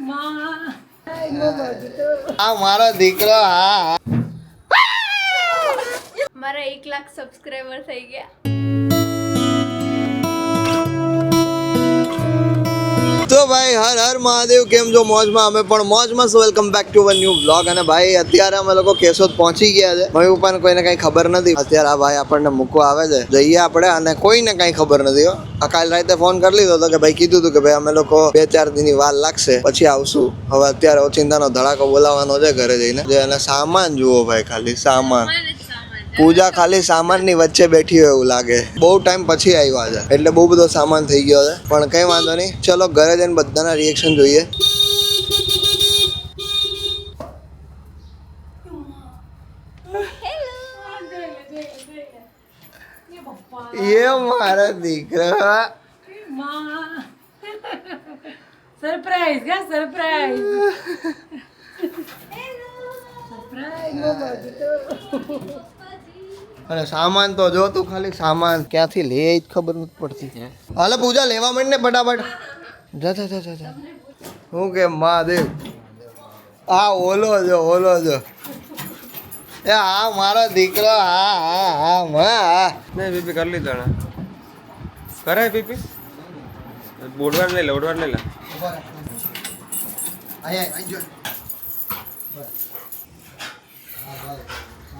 આ મારો દીકરો. હા, મારા 1 લાખ સબસ્ક્રાઇબર થઈ ગયા. તો ભાઈ હર હર મહાદેવ. કેમ છો? મોજમાં? અમે પણ મોજમાં. Welcome back to new vlog. અને ભાઈ અત્યારે અમે લોકો કેશોદ પહોંચી ગયા છે. મમ્મી પપ્પાને કોઈને કઈ ખબર નથી. અત્યારે આ ભાઈ આપણને મૂકવા આવે છે. જઈએ આપણે, અને કોઈને કઈ ખબર નથી. કાલ રાતે ફોન કરી લીધો હતો કે ભાઈ કીધું હતું કે ભાઈ અમે લોકો 2-4 દિનની વાર લાગશે, પછી આવશું. હવે અત્યારે ઓચિંતાનો ધડાકો બોલાવવાનો છે ઘરે જઈને. અને સામાન જુઓ ભાઈ, ખાલી સામાન. પૂજા ખાલી સામાનની વચ્ચે બેઠી હોય એવું લાગે. બહુ ટાઈમ પછી આવ્યા છે એટલે બહુ બધો સામાન થઈ ગયો છે. પણ કઈ વાંધો નહીં, ચલો ઘરે જઈને બધાના રિએક્શન જોઈએ. એ મારા દીકરા. સરપ્રાઈઝ કા સરપ્રાઈઝ. અને સામાન તો જો તું, ખાલી સામાન ક્યાંથી લે જ ખબર નથી પડતી. હાલે પૂજા લેવા માંડ ને ફટાફટ. જા જા જા જા. હું કે મહાદેવ. આ ઓલો જો, ઓલો જો. એ હા મારો દીકરો. હા હા હા માં. નહીં પીપી કરી લીધો ને. કરાય પીપી? બોડવાર નહીં લે, ઓડવાર નહીં લે.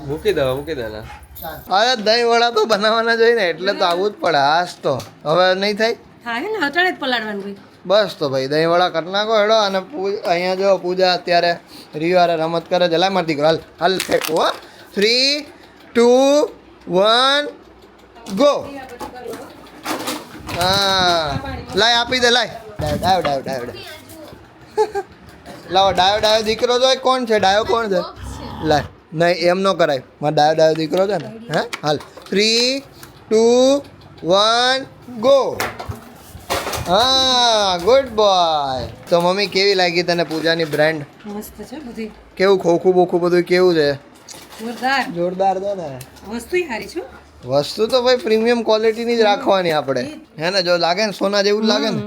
મૂકી દો ને. અરે દહીં વડા તો બનાવવાના જોઈએ ને, એટલે તો આવું જ પડે. હાસ તો હવે નહીં થાય. હા હે ને, અટાણે જ પલાળવાનું ભાઈ. બસ તો ભાઈ દહીં વડા કરી નાખો હેડો. અને અહીંયા જો પૂજા અત્યારે રીવારે રમત કરે છે. લાય મારી દીકરો, હાલ હાલ ફેંકો. 3, 2, 1 ગો. હા લાય આપી દે. લાય ડાયો ડાયો ડાયો ડાયો. લાવો ડાયો ડાયો દીકરો જો. કોણ છે ડાયો? કોણ છે? લાય. નહીં એમ ન કરાય. મારો ડાયો ડાયો દીકરો છે ને. હે હાલ 3, 2, 1 ગો. હા ગુડ બોય. તો મમ્મી કેવી લાગી તને પૂજાની બ્રાન્ડ? મસ્ત છે બધી. કેવું ખોખું બોખું બધું કેવું છે? જોરદાર. જોરદાર છે ને. વસ્તુ સારી છે. વસ્તુ તો ભાઈ પ્રીમિયમ ક્વોલિટીની જ રાખવાની આપણે. હે ને? જો લાગે ને સોના જેવું જ લાગે ને.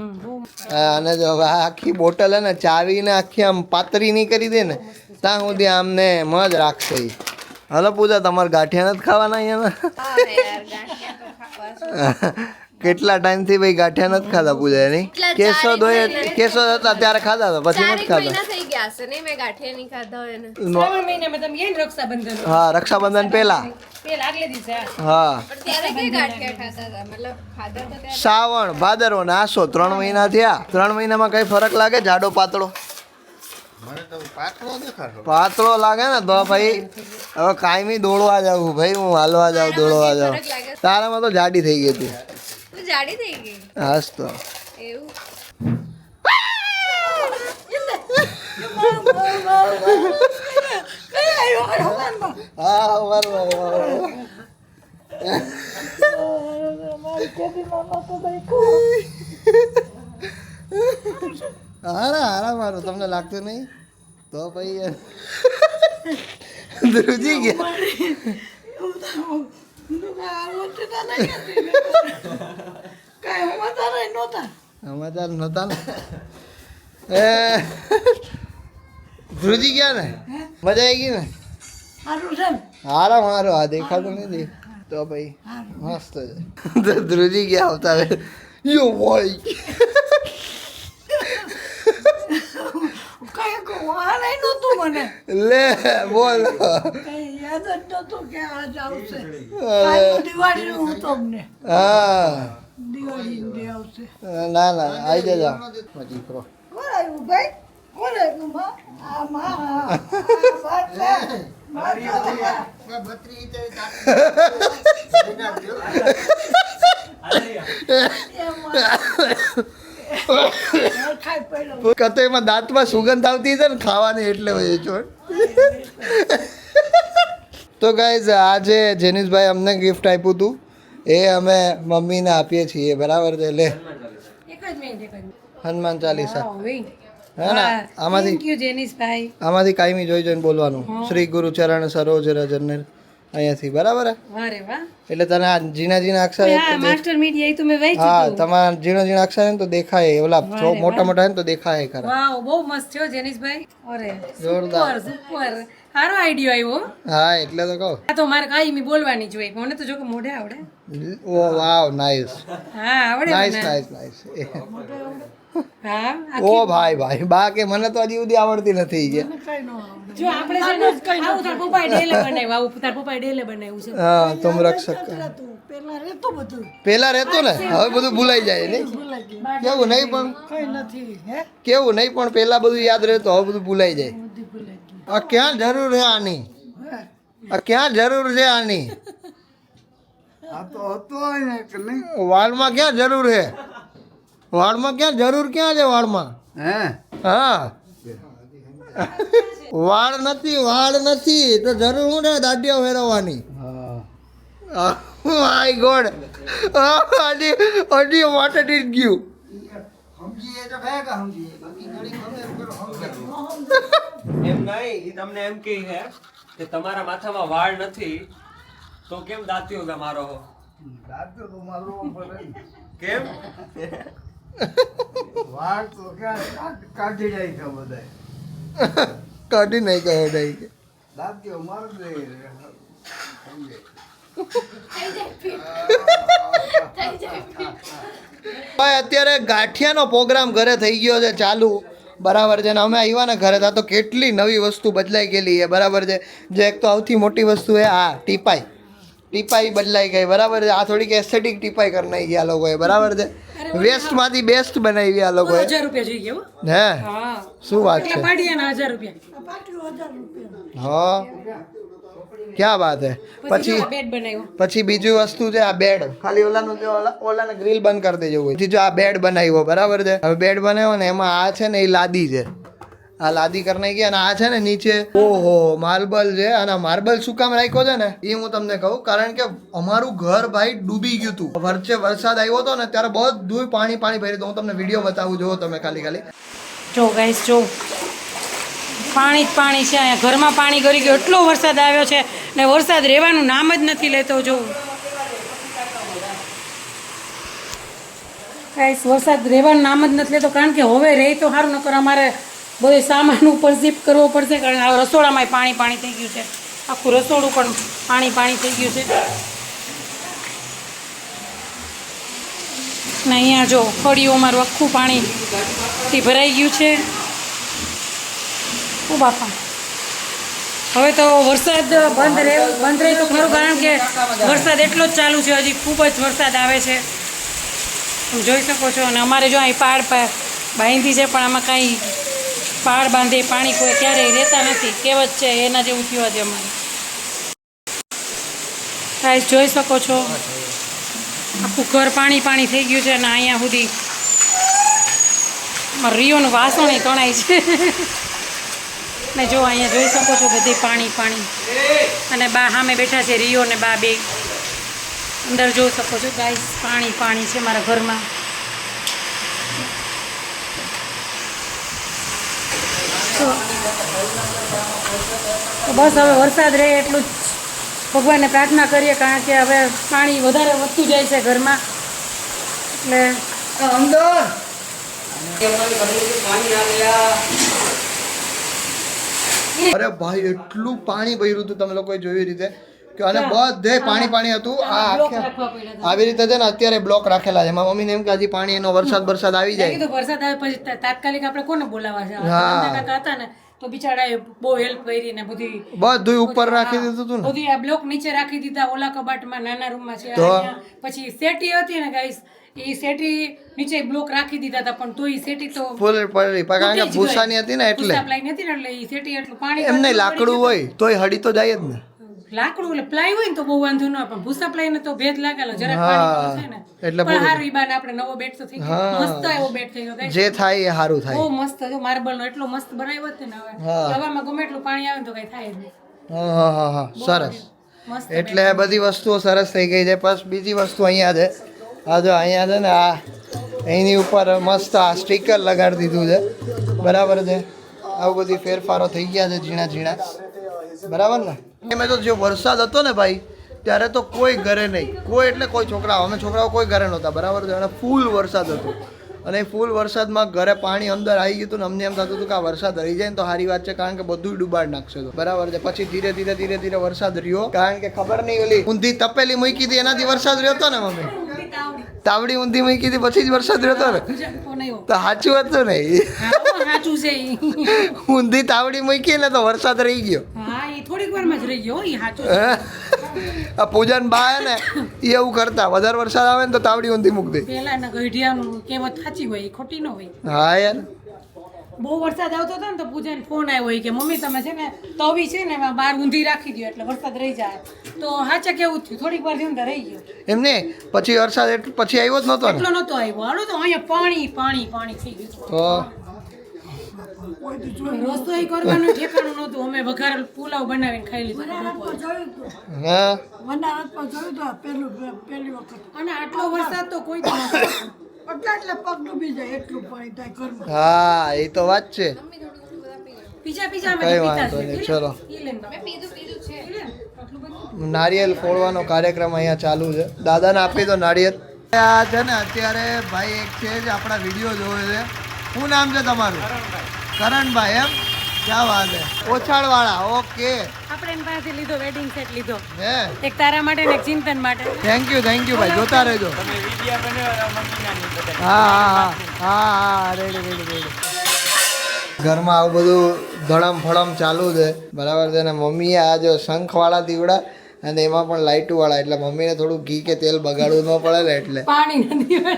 અને જો હવે આખી બોટલ હે ને, ચાવીને આખી આમ પાતળી નહીં કરી દે ને, ત્યાં સુધી આમને એમ જ રાખશે. હાલો પૂજા, તમારે ગાંઠિયા નથી ખાવાના અહીંયા? કેટલા ટાઈમથી ભાઈ ગાંઠિયા નથી ખાધા પૂજા એની? કેશોદ હોય, કેશોદ હતા ત્યારે ખાધા હતા, પછી નથી ખાધા. થઈ ગયા હશે ને મેં ગાંઠિયા નહીં ખાધા હોય ને. શ્રાવણ મહિનામાં તમે એને રક્ષાબંધન. હા રક્ષાબંધન પહેલા. આગલે દિવસે. હા પણ ત્યારે કઈ ગાંઠિયા ખાતા હતા? મતલબ ખાધા તો ત્યારે. શ્રાવણ, ભાદરવો ને આસો 3 મહિના થયા. 3 મહિનામાં કઈ ફરક લાગે? જાડો પાતળો? પાતળો લાગે ને તો ભાઈ હવે કાયમી દોડવા જાવું ભાઈ. હું હાલવા જાઉં, દોડવા જાઉં. તારામાં તો જાડી થઈ ગઈ હતી. જાડી થઈ ગઈ. હાસ તો એવું. હા હારા હારા મારું તમને લાગતું નહીં તો ભાઈ ધ્રુજી ગયા. સમાચાર નહોતા ને. ધ્રુજી ગયા ને, મજા આવી ગઈ ને? હારા મારો આ દેખાતું નથી તો ભાઈ મસ્ત છે. ધ્રુજી ગયા આવતા યો ભાઈ. લે બોલ. હા ના ના આવી જજો દીકરો. કતેમાં દાંતમાં સુગંધ આવતી છે ને ખાવાની, એટલે હોય ચોટ. તો ગાઈઝ આજે જેનિશભાઈ અમને ગિફ્ટ આપ્યું હતું એ અમે મમ્મીને આપીએ છીએ, બરાબર છે? લે હનુમાન ચાલીસા. હે ને? આમાંથી કાયમી જોઈ જોઈને બોલવાનું. શ્રી ગુરુ ચરણ સરોજ રજન અહીંયાથી બરાબર હે વારે વાહ એટલે તને આ ઝીણા ઝીણા અક્ષર હા માસ્ટર મીડિયા એ તો મેં હા વાંચ્યું તમારા ઝીણા ઝીણા અક્ષર હે ને તો દેખાય ઓલા મોટા મોટા હે ને તો દેખાય ખરા વાવ બહુ મસ્ત છે હો જેનિશભાઈ અરે જોરદાર. સુપર સારો આઈડિયો આવ્યો હા એટલે તો કહું આ તો મારે કાંઈ બોલવાની જ હોય મને તો જો કે મોઢે આવડે ઓ વાવ નાઈસ હા આવડે નાઈસ મને. નાઈસ નાઈસ હા ઓ ભાઈ ભાઈ બા કે મને તો હજી સુધી આવડતી નથી કે જો આપણે છે ને આવું તાર પપ્પાએ ડેલે બનાવ્યું આવું તાર પપ્પાએ ડેલે બનાવ્યું છે હા તુમ રક્ષક પેલા રહેતું ને હવે બધું ભૂલાઈ જાય નહીં કેવું નહીં પણ કેવું નહીં પણ પેલા બધું યાદ રહેતું હવે બધું ભૂલાઈ જાય આ ક્યાં જરૂર છે આની આ ક્યાં જરૂર છે આની વાળમાં ક્યાં જરૂર છે વાળમાં ક્યાં જરૂર ક્યાં છે વાળમાં હા વાળ નથી તો જરૂર શું છે દાંડિયા ફેરવવાની માય ગોડ હજી વોટ ઇટ ગયું એમ નહીં ઈ તમને એમ કહે છે કે તમારા માથામાં વાળ નથી તો કેમ દાંતીઓ કે મારો હો કેમ કાઢી નહીં કહો નહીં કે ભાઈ અત્યારે ગાંઠિયાનો પ્રોગ્રામ ઘરે થઈ ગયો છે ચાલુ બરાબર છે ને અમે આવ્યા ને ઘરે તા તો કેટલી નવી વસ્તુ બદલાઈ ગયેલી છે બરાબર છે જે એક તો સૌથી મોટી વસ્તુ છે આ ટીપાઈ બદલાઈ ગઈ બરાબર છે આ થોડીક એસ્થેટિક ટીપાઈ કરી નાખી આ લોકોએ બરાબર છે વેસ્ટમાંથી બેસ્ટ બનાવી આ લોકોએ 1000 રૂપિયા જોઈ ગયો હે હા શું વાત છે પાડિયાના 1000 રૂપિયા હા ક્યાં વાત હે પછી બેડ બનાવ્યો પછી બીજી વસ્તુ છે આ બેડ ખાલી ઓલાનું જે ઓલાને ગ્રીલ બંધ કરી દેજો હોય પછી જો આ બેડ બનાવ્યો બરાબર છે હવે બેડ બનાવ્યો ને એમાં આ છે ને એ લાદી છે આ લાદી કરી નાખી અને આ છે ને નીચે ઓહો માર્બલ છે અને માર્બલ શું કામ રાખ્યો છે ને એ હું તમને કહું કારણ કે અમારું ઘર ભાઈ ડૂબી ગયું હતું વચ્ચે વરસાદ આવ્યો હતો ને ત્યારે બધું પાણી ભર્યું હતું હું તમને વિડીયો બતાવું જોવો તમે ખાલી જો ગાઈસ જો પાણી જ પાણી છે અહીંયા ઘરમાં પાણી ગળી ગયો એટલો વરસાદ આવ્યો છે ને વરસાદ રહેવાનું નામ જ નથી લેતો જો ગાઈસ વરસાદ રહેવાનું નામ જ નથી લેતો કારણ કે હવે રહે તો સારું નકર અમારે બધું સામાન ઉપર શિફ્ટ કરવો પડશે કારણ કે આ રસોડામાં પાણી થઈ ગયું છે આખું રસોડું પણ પાણી થઈ ગયું છે ને અહીંયા જો ફળીઓ અમારું આખું પાણીથી ભરાઈ ગયું છે ઓ બાપા હવે તો વરસાદ બંધ રહે તો ખરું કારણ કે વરસાદ એટલો જ ચાલુ છે હજી ખૂબ જ વરસાદ આવે છે તમે જોઈ શકો છો અને અમારે જો અહીં પાડ બાંધી છે પણ આમાં કાંઈ પાડ બાંધે પાણી કોઈ ક્યારેય રહેતા નથી કહેવત છે એના જેવું થયું આજે અમારે કાંઈ જોઈ શકો છો આખું ઘર પાણી થઈ ગયું છે અને અહીંયા સુધી રીઓનું વાસણ તણાય છે ને જો અહીંયા જોઈ શકો છો બધી પાણી અને બા સામે બેઠા છે રિયો ને બા બે અંદર જોઈ શકો છો ગાઈસ પાણી છે મારા ઘરમાં તો બસ હવે વરસાદ રહે એટલું જ ભગવાનને પ્રાર્થના કરીએ કારણ કે હવે પાણી વધારે વધતું જાય છે ઘરમાં એટલે અંદર અરે ભાઈ એટલું પાણી ભર્યું હતું તમે લોકોએ જોયું રીતે કે અને બધે પાણી હતું આ આખે આવી રીતે છે ને અત્યારે બ્લોક રાખેલા છે મારા મમ્મીને એમ કે હજી પાણી એનો વરસાદ આવી જાય કીધું વરસાદ આવે પછી તાત્કાલિક આપણે કોને બોલાવવા છે હા. કાકા હતા ને તો બિચારાએ બહુ હેલ્પ કરી ને બધું ઉપર રાખી દીધું હતું ને બધી આ બ્લોક નીચે રાખી દીધા ઓલા કબાટમાં નાના રૂમમાં છે તો? અહીંયા પછી સેટી હતી ને ગાઈસ એ સેટી નીચે બ્લોક રાખી દીધા હતા પણ તો એ સેટી તો ફૂલ પડી કારણ કે ભૂસાની હતી ને એટલે સપ્લાય નથી ને એટલે એ સેટી એટલું પાણી એમ નહીં લાકડું હોય તોય હડી તો જાય જ ને લાકડું એટલે પ્લાય હોય ને તો બહુ વાંધો ન આવે પણ ભૂસા પ્લાય ને તો ભેદ લાગેલો જરાક હા. પાણી છે ને એટલે પણ હારું ઈ બાને આપણે નવો બેડ તો થઈ ગયો હા. મસ્ત એવો બેડ થઈ ગયો guys. જે થાય એ સારું થાય બહુ મસ્ત જો માર્બલ નો એટલો મસ્ત બનાવ્યો છે ને હવે હા. હવામાં ગમે એટલું પાણી આવે ને તો કઈ થાય જ નહીં હા સરસ મસ્ત એટલે બધી વસ્તુઓ સરસ થઈ ગઈ છે બસ બીજી વસ્તુ અહીંયા છે આ જો અહીંયા છે ને આ એની ઉપર મસ્ત આ સ્ટીકર લગાડી દીધું છે બરાબર છે આવું બધી ફેરફારો થઈ ગયા છે ઝીણા બરાબર ને મેં તો જે વરસાદ હતો ને ભાઈ ત્યારે તો કોઈ ઘરે નહીં, કોઈ એટલે કોઈ છોકરાઓ, અમે છોકરાઓ કોઈ ઘરે નહોતા, બરાબર છે, અને ફૂલ વરસાદ હતો. અને એ ફૂલ વરસાદમાં ઘરે પાણી અંદર આવી ગયું હતું ને અમને એમ થતું હતું કે આ વરસાદ રહી જાય ને તો સારી વાત છે, કારણ કે બધું ડૂબાડ નાખશે તો, બરાબર છે. પછી ધીરે ધીરે વરસાદ રહ્યો, કારણ કે ખબર નહીં ઓલી ઊંધી તપેલી મૂકી હતી એનાથી વરસાદ રહ્યો હતો ને મમ્મી, તાવડી ઊંધી મૂકી હતી પછી જ વરસાદ રહ્યો હતો ને, તો સાચું હતું નહીં, સાચું છે. ઊંધી તાવડી મૂકી ને તો વરસાદ રહી ગયો. હા એ થોડીક વારમાં જ રહી ગયો, એ સાચું છે. આ પૂજન બા હે ને એ એવું કરતા, વધારે વરસાદ આવે ને તો તાવડી ઊંધી મૂકી દે. પહેલાના ગઢિયાનું કહેવત સાચી હોય, એ ખોટી ન હોય. હા યાર, બહુ વરસાદ આવતો હતો ને તો પૂજાને ફોન આવ્યો હોય કે મમ્મી તમે છે ને તવી છે ને એમાં બહાર ઊંધી રાખી દો એટલે વરસાદ રહી જાય. તો સાચા કેવું થયું, થોડીક વાર થયું ને રહી ગયો. એમને પછી વરસાદ પછી આવ્યો જ નહોતો ને, એટલો નહોતો આવ્યો, હાલો તો અહીંયા પાણી પાણી પાણી થઈ ગયું. રસોઈ કરવાનું ઠેકાણું નહોતું, અમે વઘારેલ પુલાવ બનાવીને ખાઈ લીધું. હા અને આટલો વરસાદ તો કોઈ દી હા એ તો વાત છે. બીજા બીજા અમે કઈ તો વાંધો પીતા નહીં, છે. ચલો. ઈ લે ને. પીધું છે. નારિયેલ ફોડવાનો કાર્યક્રમ અહીંયા ચાલુ છે. દાદાને આપી દો નારિયેલ. આ છે ને અત્યારે ભાઈ એક છે જ આપણા વિડીયો જોવે છે. શું નામ છે તમારું? કરણભાઈ. એમ? ક્યાં વાત છે. ઓછાળવાળા. ઓકે, આપણે એની પાસેથી લીધો, વેડિંગ સેટ લીધો, હે, એક તારા માટે ને એક ચિંતન માટે. થેન્ક યુ ભાઈ, જોતા રહેજો. હા હા હા હા, રેડી. ઘરમાં આવું બધું ધડમ ફળમ ચાલુ છે, બરાબર છે. ને મમ્મીએ આ જો શંખવાળા દીવડા અને એમાં પણ લાઇટવાળા, એટલે મમ્મીને થોડું ઘી કે તેલ બગાડવું ન પડે ને એટલે પાણીના દીવા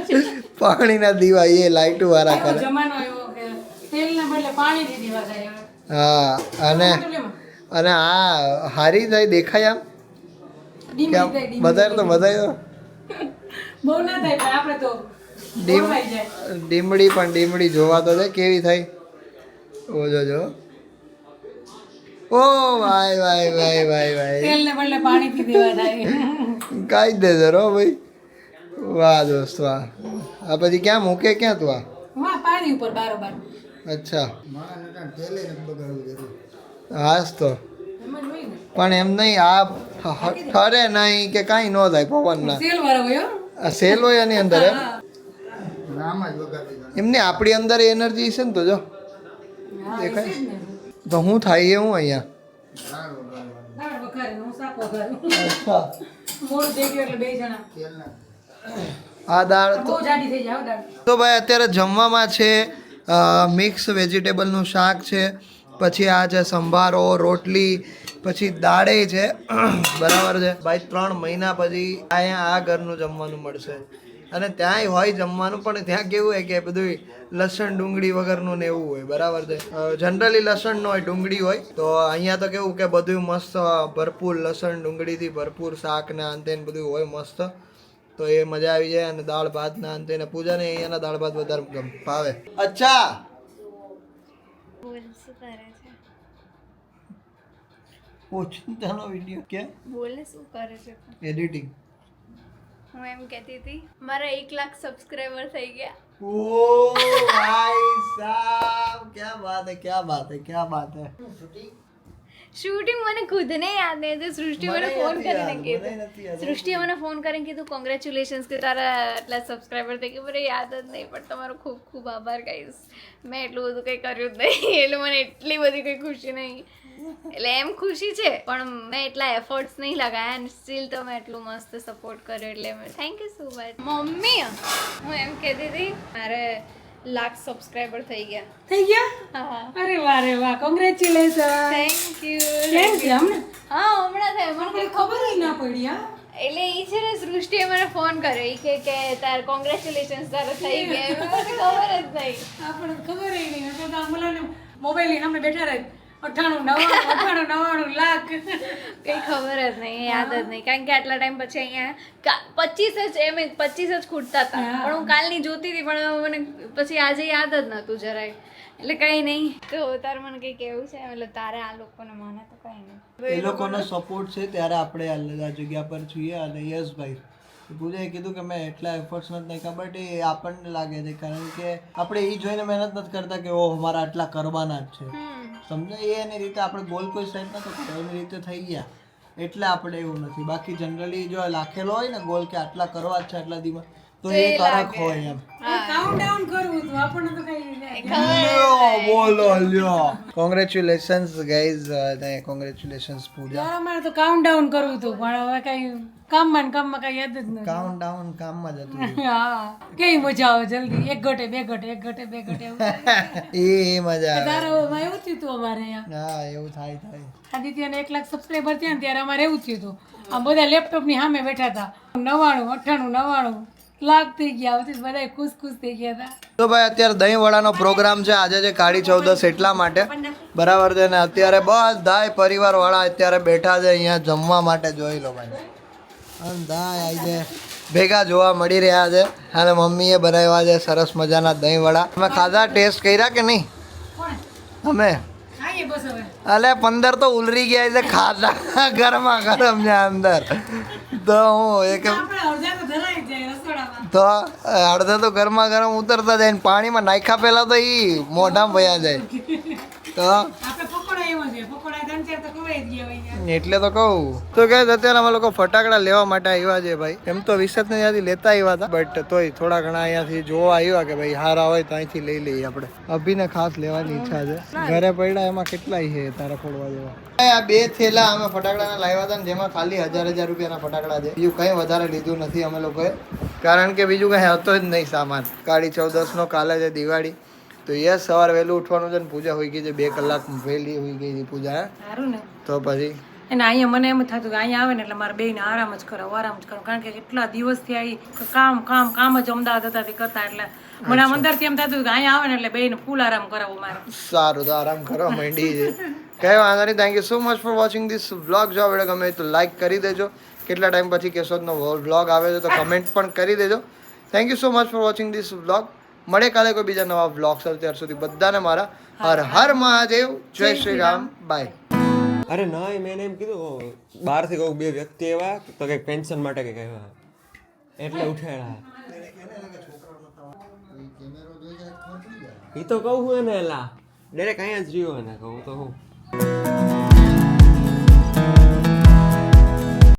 પાણીના દીવા એ લાઇટવાળા કરે. જમાનો આવ્યો કે તેલના બદલે પાણીથી દીવા થાય. હા, અને આ હારી થાય દેખાય આમ કે બધાય તો બહુ ના થાય પણ આપણે તો ગોળવાઈ જાય. ડીમડી જોવા તો છે કેવી થઈ. ઓ જો ઓ ભાઈ તેલને બદલે પાણીથી દીવા થાય. કાયદેસર હો ભાઈ. વાહ દોસ્ત વાહ. આ પછી ક્યાં મૂકે, ક્યાં તું આ? વાહ, પાણી ઉપર બારોબાર. અચ્છા, હાસ તો એમ જ હોય ને. પણ એમ નહીં, આ ઠરે નહીં કે કાંઈ ન થાય પવનના. તેલ વાળો હોય હો. આ સેલ હોય એની અંદર એમ એમને આપણી અંદર એનર્જી છે ને, તો જો હા, દેખાય એ છે જ ને. તો હું થાય એ હું અહીંયા. દાળ વઘારે, હું શાક વઘારું. અચ્છા, મોડું થઈ ગયું એટલે બે જણા. આ દાળ તો બહુ જાડી થઈ જાય હો દાળ. તો ભાઈ અત્યારે જમવામાં છે મિક્સ વેજીટેબલનું શાક છે, પછી આ છે સંભારો, રોટલી, પછી દાળે છે, બરાબર છે ભાઈ. 3 મહિના પછી અહીંયા આ ઘરનું જમવાનું મળશે. અને ત્યાંય હોય જમવાનું, પણ ત્યાં કેવું હોય કે બધું લસણ ડુંગળી વગરનું ને એવું હોય, બરાબર છે. જનરલી લસણ ન હોય, ડુંગળી હોય. તો અહીંયા તો કેવું કે બધું મસ્ત ભરપૂર લસણ ડુંગળીથી ભરપૂર શાક ને અંતે બધું હોય મસ્ત. તો એ મજા આવી જાય. અને દાળ ભાત ના અંતે ને પૂજાને અહીંયાના દાળ ભાત વધારે ભાવે. અચ્છા, બોલ શું કરે છે? ઓછતાનો વિડિયો કે બોલે શું કરે છે? એડિટિંગ. હું એમ કહેતી હતી મારા 1 લાખ સબસ્ક્રાઇબર થઈ ગયા. ओ भाई साहब, क्या बात है. શૂટિંગ મને ખુદને યાદ નહીં હતું. સૃષ્ટિ મને ફોન કરીને કીધું, સૃષ્ટિએ મને ફોન કરીને કીધું કોંગ્રેચ્યુલેશન્સ કે તારા આટલા સબસ્ક્રાઈબર થઈ ગયા. મને યાદ જ નહીં, પણ તમારો ખૂબ ખૂબ આભાર ગાઈસ. મેં એટલું બધું કંઈ કર્યું જ નહીં, એટલે મને એટલી બધી કંઈ ખુશી નહીં. એટલે એમ ખુશી છે, પણ મેં એટલા એફર્ટ્સ નહીં લગાયા અને સ્ટીલ તમે એટલું મસ્ત સપોર્ટ કર્યો, એટલે thank you so much. Mummy, હું એમ કહેતી હતી મારે 1 લાખ સબસ્ક્રાઈબર થઈ ગયા. થઈ ગયા? હા, અરે વાહ રે વાહ, કોંગ્રેચ્યુલેશન. Thank you. કેમ છે અમને? હા, હમણાં થાય. મને મને ખબર જ ના પડી. હા, એટલે એ છે ને સૃષ્ટિએ મને ફોન કર્યો, એ કે તાર કોંગ્રેચ્યુલેશન્સ તારે થઈ ગયા. મને ખબર જ નહીં. આપણે ખબર ય નહીં. તો આમલાને મોબાઈલ સામે બેઠા રહે 98 લાખ. કઈ ખબર જ નહીં, યાદ જ નહીં, કારણ કે આટલા ટાઈમ પછી અહીંયા 25 જ ખૂટતા હતા. પણ હું કાલની જોતી હતી, પણ મને પછી આજે યાદ જ નહોતું જરાય. એટલે કઈ નહીં. તો તારે મને કઈ કેવું છે? એટલે તારે આ લોકોને મને તો કઈ નહીં. એ લોકોનો સપોર્ટ છે ત્યારે આપણે આ જગ્યા પર છીએ. અને યસ ભાઈ, પૂજાએ કીધું કે મેં એટલા એફર્ટ્સ નથી નાખ્યા, બટ એ આપણને લાગે છે કારણ કે આપણે એ જોઈને મહેનત નથી કરતા કે ઓ અમારા આટલા કરવાના જ છે. સમજો એ એની રીતે આપણે ગોલ કોઈ સેટ નતો કર્યો એની રીતે થઈ ગયા એટલે આપણે એવું નથી બાકી જનરલી જો લાખેલો હોય ને ગોલ કે આટલા કરવા જ છે આટલા દિવસ તો એ કરક હોય એમ કાઉન્ટડાઉન કરવું હતું આપણને તો કઈ લ્યો બોલો લ્યો કોંગ્રેચ્યુલેશન્સ ગાઈઝ કોંગ્રેચ્યુલેશન્સ પૂજા યાર અમારે તો કાઉન્ટડાઉન કરવું હતું પણ હવે કઈ કામમાં ને કામમાં કઈ યાદ જ નથી કાઉન્ટડાઉન કામમાં જ હતું હા કેવી મજા આવે જલ્દી એક ઘટે બે ઘટે એક ઘટે બે ઘટે એવું એ મજા આવે તારામાં એવું થયું હતું અમારે અહીંયા હા એવું થાય આદિત્યને 1 લાખ સબસ્ક્રાઈબર થયા ને ત્યારે અમારે એવું થયું હતું આમ બધા લેપટોપની સામે બેઠા હતા 99 98 99 લાખ થઈ ગયા હતી બધા ખુશ થઈ ગયા હતા તો ભાઈ અત્યારે દહીં વડાનો પ્રોગ્રામ છે આજે જે કાળી ચૌદસ એટલા માટે બરાબર છે ને અત્યારે બધાય પરિવાર વાળા અત્યારે બેઠા છે અહીંયા જમવા માટે જોઈ લો ભાઈ બધાય આજે ભેગા જોવા મળી રહ્યા છે અને મમ્મીએ બનાવ્યા છે સરસ મજાના દહીં વડા તમે ખાધા ટેસ્ટ કર્યા કે નહીં અમે ખાઈએ બસ હવે અલે 15 તો ઉલરી ગયા છે ખાધા ગરમા ગરમ છે અંદર તો હું એક આપણે અડધા તો ધરાઈ જાય રસોડામાં તો અડધા તો ગરમા ગરમ ઉતરતા જાય ને પાણીમાં નાખ્યા પહેલા તો ઈ મોઢામાં ભયા જાય તો આપણે પકોડા એવો છે પકોડા 3-4 તો ખવાઈ જ ગયા હોય એટલે તો કહું તો કે અત્યારે અમે લોકો ફટાકડા લેવા માટે આવ્યા છે ભાઈ એમ તો વિશેષને ત્યાંથી લેતા આવ્યા હતા બટ તોય થોડા ઘણા અહીંયાથી જોવા આવ્યા કે ભાઈ હારા હોય તો અહીંથી લઈ લઈએ આપણે અભીને ખાસ લેવાની ઈચ્છા છે ઘરે પડ્યા એમાં કેટલાય છે તારા ફોડવા જેવા આ 2 થેલા અમે ફટાકડાના લાવ્યા હતા ને જેમાં ખાલી 1000 રૂપિયાના ફટાકડા છે બીજું કંઈ વધારે લીધું નથી અમે લોકોએ કારણ કે બીજું કંઈ હતો જ નહીં સામાન કાળી ચૌદસનો કાલે છે દિવાળી તો એ સવારે વહેલું ઉઠવાનું છે ને પૂજા હોઈ ગઈ છે 2 કલાક વહેલી હોઈ ગઈ હતી પૂજા સારું ને તો પછી અને અહીંયા મને એમ થતું કે અહીંયા આવે ને એટલે મારે બેયને આરામ જ કરો કારણ કે કેટલા દિવસથી આવી કામ જ અમદાવાદ હતા તે કરતા એટલે મને આમ અંદરથી એમ થતું કે અહીંયા આવે ને એટલે બેયને ફૂલ આરામ કરાવવો મારે સારું તો આરામ કરવા માંડી છે કઈ વાંધો નહીં thank you so much for watching this vlog જો વિડીયો ગમે તો લાઈક કરી દેજો કેટલા ટાઈમ પછી કેશોદનો વ્લોગ આવે છે તો કમેન્ટ પણ કરી દેજો thank you so much for watching this vlog મળે કાલે કોઈ બીજા નવા વ્લોગ સાથે ત્યાર સુધી બધાને મારા હર હર મહાદેવ જય શ્રી રામ બાય અરે ના મેં એમ કીધું બહારથી કહું 2 વ્યક્તિ એવા તો કંઈક પેન્શન માટે કંઈક આવ્યા એટલે ઉઠાડ્યા એ તો કહું હું એને એલા ડાયરેક્ટ અહીંયા જ રહ્યો એને કહું તો હું